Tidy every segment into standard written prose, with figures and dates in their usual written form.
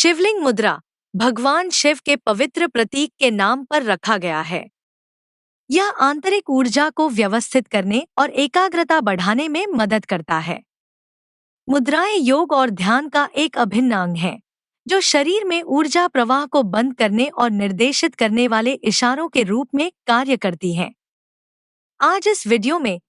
शिवलिंग मुद्रा भगवान शिव के पवित्र प्रतीक के नाम पर रखा गया है। यह आंतरिक ऊर्जा को व्यवस्थित करने और एकाग्रता बढ़ाने में मदद करता है। मुद्राएं योग और ध्यान का एक अभिन्न अंग है, जो शरीर में ऊर्जा प्रवाह को बंद करने और निर्देशित करने वाले इशारों के रूप में कार्य करती हैं। आज इस वीडियो में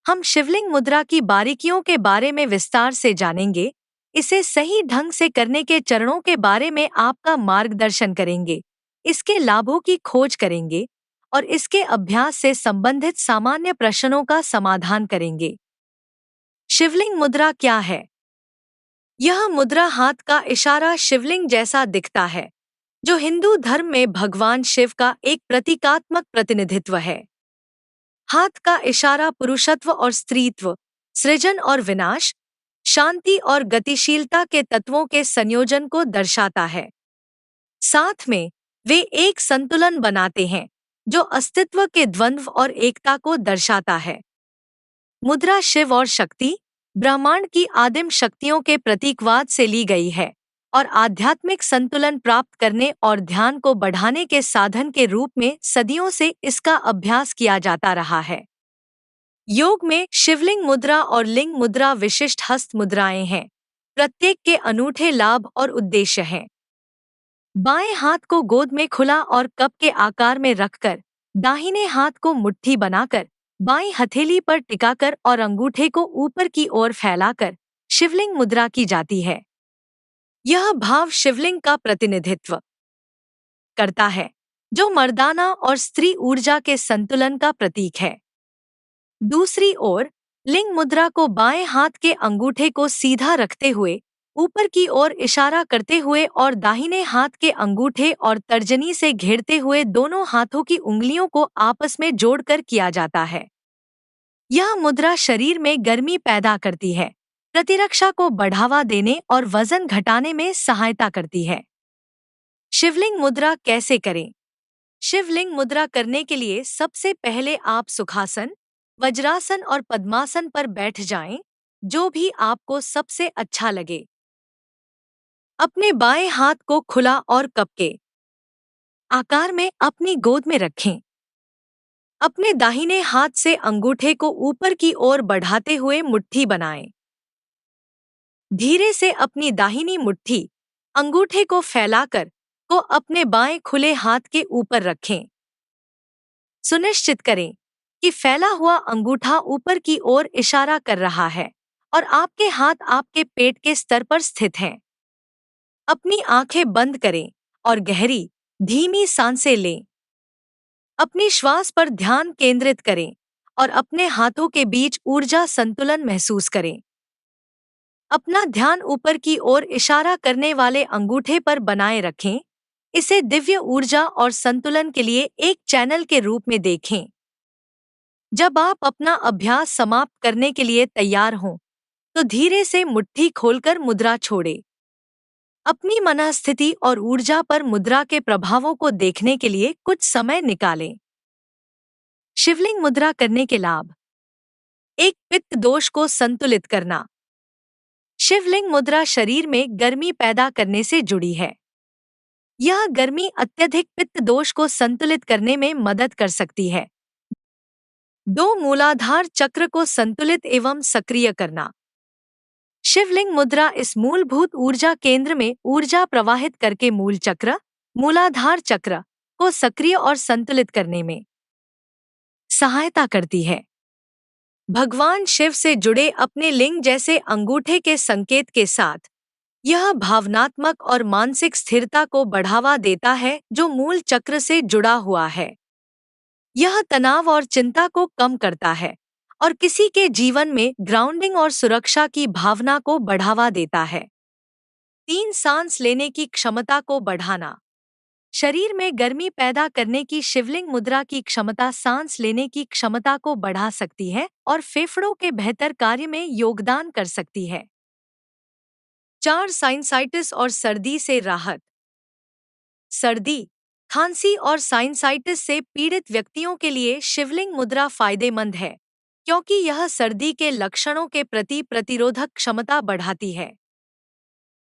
हम शिवलिंग मुद्रा की बारीकियों के बारे में विस्तार से जानेंगे। इसे सही ढंग से करने के चरणों के बारे में आपका मार्गदर्शन करेंगे, इसके लाभों की खोज करेंगे और इसके अभ्यास से संबंधित सामान्य प्रश्नों का समाधान करेंगे। शिवलिंग मुद्रा क्या है? यह मुद्रा हाथ का इशारा शिवलिंग जैसा दिखता है, जो हिंदू धर्म में भगवान शिव का एक प्रतीकात्मक प्रतिनिधित्व है। हाथ का इशारा पुरुषत्व और स्त्रीत्व, सृजन और विनाश, शांति और गतिशीलता के तत्वों के संयोजन को दर्शाता है। साथ में वे एक संतुलन बनाते हैं, जो अस्तित्व के द्वंद्व और एकता को दर्शाता है। मुद्रा शिव और शक्ति, ब्रह्मांड की आदिम शक्तियों के प्रतीकवाद से ली गई है और आध्यात्मिक संतुलन प्राप्त करने और ध्यान को बढ़ाने के साधन के रूप में सदियों से इसका अभ्यास किया जाता रहा है। योग में शिवलिंग मुद्रा और लिंग मुद्रा विशिष्ट हस्त मुद्राएं हैं। प्रत्येक के अनूठे लाभ और उद्देश्य हैं। बाएं हाथ को गोद में खुला और कप के आकार में रखकर, दाहिने हाथ को मुट्ठी बनाकर, बाईं हथेली पर टिकाकर और अंगूठे को ऊपर की ओर फैलाकर शिवलिंग मुद्रा की जाती है। यह भाव शिवलिंग का प्रतिनिधित्व करता है, जो मर्दाना और स्त्री ऊर्जा के संतुलन का प्रतीक है। दूसरी ओर, लिंग मुद्रा को बाएं हाथ के अंगूठे को सीधा रखते हुए, ऊपर की ओर इशारा करते हुए और दाहिने हाथ के अंगूठे और तर्जनी से घेरते हुए दोनों हाथों की उंगलियों को आपस में जोड़कर किया जाता है। यह मुद्रा शरीर में गर्मी पैदा करती है, प्रतिरक्षा को बढ़ावा देने और वजन घटाने में सहायता करती है। शिवलिंग मुद्रा कैसे करें? शिवलिंग मुद्रा करने के लिए सबसे पहले आप सुखासन, वज्रासन और पद्मासन पर बैठ जाएं, जो भी आपको सबसे अच्छा लगे। अपने बाएं हाथ को खुला और कप के आकार में अपनी गोद में रखें। अपने दाहिने हाथ से अंगूठे को ऊपर की ओर बढ़ाते हुए मुट्ठी बनाएं। धीरे से अपनी दाहिनी मुट्ठी अंगूठे को फैलाकर को अपने बाएं खुले हाथ के ऊपर रखें। सुनिश्चित करें कि फैला हुआ अंगूठा ऊपर की ओर इशारा कर रहा है और आपके हाथ आपके पेट के स्तर पर स्थित हैं। अपनी आंखें बंद करें और गहरी, धीमी सांसें लें। अपनी श्वास पर ध्यान केंद्रित करें और अपने हाथों के बीच ऊर्जा संतुलन महसूस करें। अपना ध्यान ऊपर की ओर इशारा करने वाले अंगूठे पर बनाए रखें। इसे दिव्य ऊर्जा और संतुलन के लिए एक चैनल के रूप में देखें। जब आप अपना अभ्यास समाप्त करने के लिए तैयार हों, तो धीरे से मुट्ठी खोलकर मुद्रा छोड़ें। अपनी मनःस्थिति और ऊर्जा पर मुद्रा के प्रभावों को देखने के लिए कुछ समय निकालें। शिवलिंग मुद्रा करने के लाभ। एक, पित्त दोष को संतुलित करना। शिवलिंग मुद्रा शरीर में गर्मी पैदा करने से जुड़ी है। यह गर्मी अत्यधिक पित्त दोष को संतुलित करने में मदद कर सकती है। 2, मूलाधार चक्र को संतुलित एवं सक्रिय करना। शिवलिंग मुद्रा इस मूलभूत ऊर्जा केंद्र में ऊर्जा प्रवाहित करके मूल चक्र, मूलाधार चक्र को सक्रिय और संतुलित करने में सहायता करती है। भगवान शिव से जुड़े अपने लिंग जैसे अंगूठे के संकेत के साथ यह भावनात्मक और मानसिक स्थिरता को बढ़ावा देता है, जो मूल चक्र से जुड़ा हुआ है। यह तनाव और चिंता को कम करता है और किसी के जीवन में ग्राउंडिंग और सुरक्षा की भावना को बढ़ावा देता है। 3, सांस लेने की क्षमता को बढ़ाना। शरीर में गर्मी पैदा करने की शिवलिंग मुद्रा की क्षमता सांस लेने की क्षमता को बढ़ा सकती है और फेफड़ों के बेहतर कार्य में योगदान कर सकती है। 4, साइनसाइटिस और सर्दी से राहत। सर्दी, खांसी और साइनसाइटिस से पीड़ित व्यक्तियों के लिए शिवलिंग मुद्रा फायदेमंद है, क्योंकि यह सर्दी के लक्षणों के प्रति प्रतिरोधक क्षमता बढ़ाती है।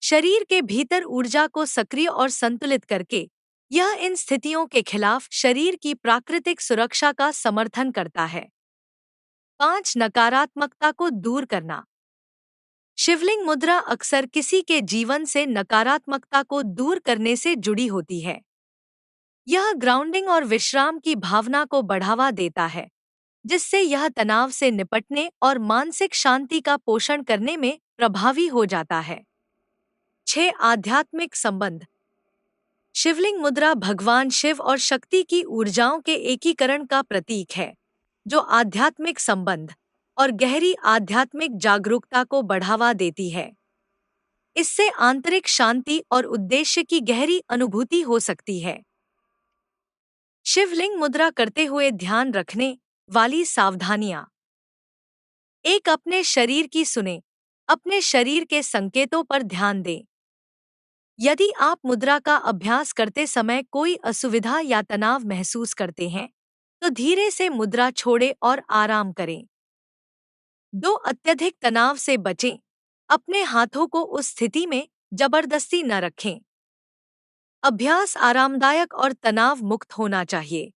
शरीर के भीतर ऊर्जा को सक्रिय और संतुलित करके यह इन स्थितियों के खिलाफ शरीर की प्राकृतिक सुरक्षा का समर्थन करता है। 5. नकारात्मकता को दूर करना। शिवलिंग मुद्रा अक्सर किसी के जीवन से नकारात्मकता को दूर करने से जुड़ी होती है। यह ग्राउंडिंग और विश्राम की भावना को बढ़ावा देता है, जिससे यह तनाव से निपटने और मानसिक शांति का पोषण करने में प्रभावी हो जाता है। 6. आध्यात्मिक संबंध। शिवलिंग मुद्रा भगवान शिव और शक्ति की ऊर्जाओं के एकीकरण का प्रतीक है, जो आध्यात्मिक संबंध और गहरी आध्यात्मिक जागरूकता को बढ़ावा देती है। इससे आंतरिक शांति और उद्देश्य की गहरी अनुभूति हो सकती है। शिवलिंग मुद्रा करते हुए ध्यान रखने वाली सावधानियां। एक, अपने शरीर की सुने। अपने शरीर के संकेतों पर ध्यान दें। यदि आप मुद्रा का अभ्यास करते समय कोई असुविधा या तनाव महसूस करते हैं, तो धीरे से मुद्रा छोड़ें और आराम करें। 2. अत्यधिक तनाव से बचें। अपने हाथों को उस स्थिति में जबरदस्ती न रखें। अभ्यास आरामदायक और तनाव मुक्त होना चाहिए।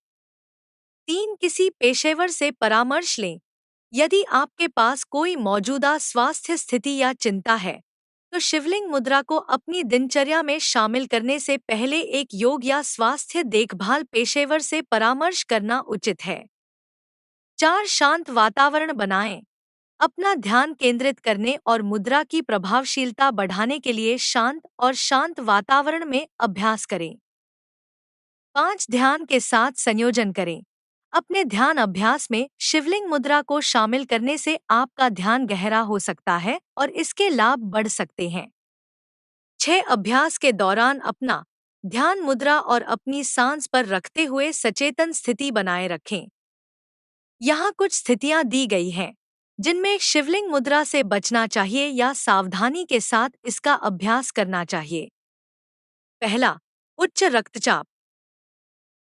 3. किसी पेशेवर से परामर्श लें। यदि आपके पास कोई मौजूदा स्वास्थ्य स्थिति या चिंता है, तो शिवलिंग मुद्रा को अपनी दिनचर्या में शामिल करने से पहले एक योग या स्वास्थ्य देखभाल पेशेवर से परामर्श करना उचित है। 4. शांत वातावरण बनाएं। अपना ध्यान केंद्रित करने और मुद्रा की प्रभावशीलता बढ़ाने के लिए शांत और शांत वातावरण में अभ्यास करें। 5. ध्यान के साथ संयोजन करें। अपने ध्यान अभ्यास में शिवलिंग मुद्रा को शामिल करने से आपका ध्यान गहरा हो सकता है और इसके लाभ बढ़ सकते हैं। 6. अभ्यास के दौरान अपना ध्यान मुद्रा और अपनी सांस पर रखते हुए सचेतन स्थिति बनाए रखें। यहाँ कुछ स्थितियाँ दी गई हैं, जिनमें शिवलिंग मुद्रा से बचना चाहिए या सावधानी के साथ इसका अभ्यास करना चाहिए। पहला, उच्च रक्तचाप।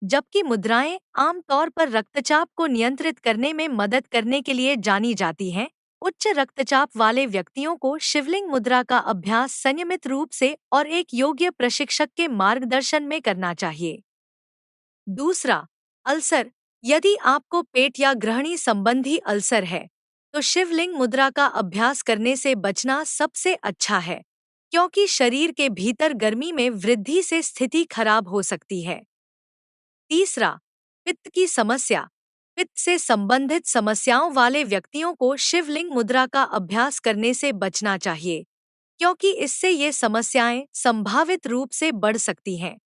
जबकि मुद्राएं आमतौर पर रक्तचाप को नियंत्रित करने में मदद करने के लिए जानी जाती हैं, उच्च रक्तचाप वाले व्यक्तियों को शिवलिंग मुद्रा का अभ्यास संयमित रूप से और एक योग्य प्रशिक्षक के मार्गदर्शन में करना चाहिए। दूसरा, अल्सर। यदि आपको पेट या ग्रहणी संबंधी अल्सर है, तो शिवलिंग मुद्रा का अभ्यास करने से बचना सबसे अच्छा है, क्योंकि शरीर के भीतर गर्मी में वृद्धि से स्थिति खराब हो सकती है। तीसरा, पित्त की समस्या। पित्त से संबंधित समस्याओं वाले व्यक्तियों को शिवलिंग मुद्रा का अभ्यास करने से बचना चाहिए, क्योंकि इससे ये समस्याएं संभावित रूप से बढ़ सकती हैं।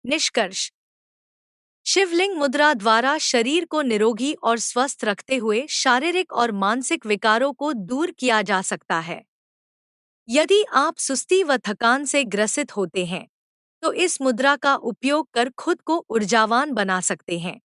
निष्कर्ष। शिवलिंग मुद्रा द्वारा शरीर को निरोगी और स्वस्थ रखते हुए शारीरिक और मानसिक विकारों को दूर किया जा सकता है। यदि आप सुस्ती व थकान से ग्रसित होते हैं, तो इस मुद्रा का उपयोग कर खुद को ऊर्जावान बना सकते हैं।